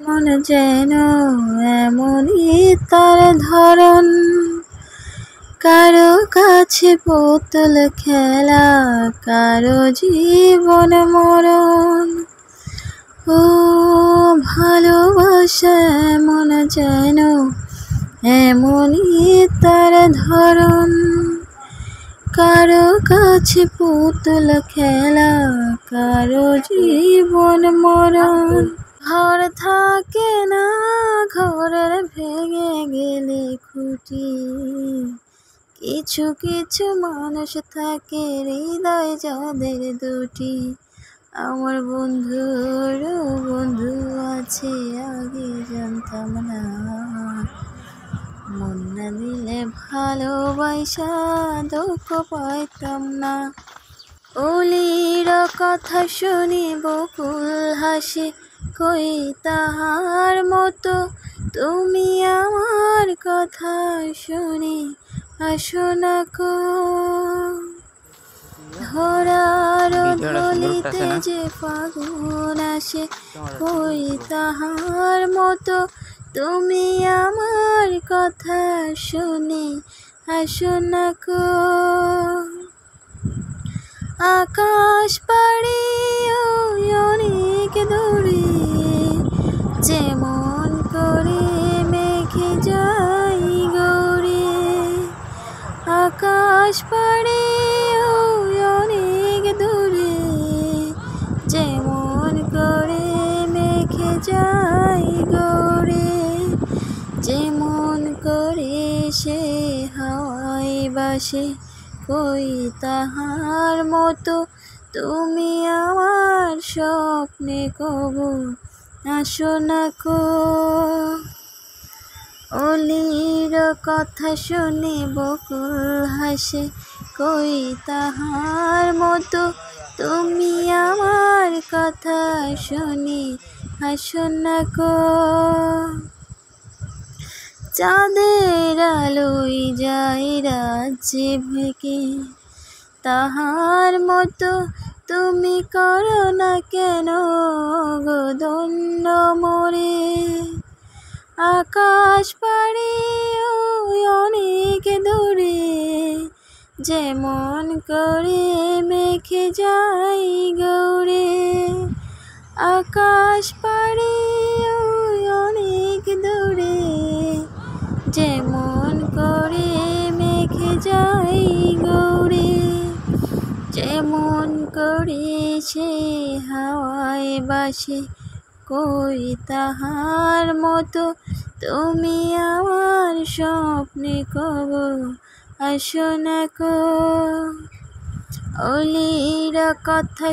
মন যেন এমনই তার ধরন, কারো কাছে পুতুল খেলা, কারো জীবন মরণ। ও ভালোবাসা মন যেন এমনই তার ধরন, কারো কাছে পুতুল খেলা, কারো জীবন মরণ। ঘর থাকে না, ঘরের ভেঙে গেলে খুঁটি, কিছু কিছু মানুষ থাকে হৃদয় যাদের দুটি। আমার বন্ধুরও বন্ধু আছে, আগে জানতাম না, মন না দিলে ভালোবাসা দুঃখ পাইতাম না। অলির কথা শুনি বকুল হাসে, কই তাহার মতো তুমি আমার কথা শুনি আসো না কো। ধরার ধলিতে যে ফাগুন আসে, কই তাহার মতো তুমি আমার কথা শুনি আসো না কো। আকাশ পাড়ি অনেক দূরে, যেমন করে মেঘে যাই গৌরে। আকাশ পাড়ি অনেক দূরে, যেমন করে মেঘে যাই গৌরে। যেমন করে সে হাওয়ায় বাসে, কই তাহার মতো তুমি আমার স্বপ্নে কবু আসো না কো। অলির কথা শুনে বকুল হাসে, কই তাহার মতো তুমি আমার কথা শুনি আসো না কো। চাঁদের আলোয় যায় রাজ্যে ভেকে, তাহার মতো তুমি করো না কেন গো ধন্য মোরে। আকাশ পাড়ি অনেক দূরে, যেমন করে মেঘে যাই গৌরে। আকাশ পাড়ি অনেক দূরে, যেমন করে মেঘে যাই গৌরে। যেমন করে সে হাওয়ায় বাসে, কই তাহার মতো তুমি আমার স্বপ্নে কবু আসো না কো। অলির কথা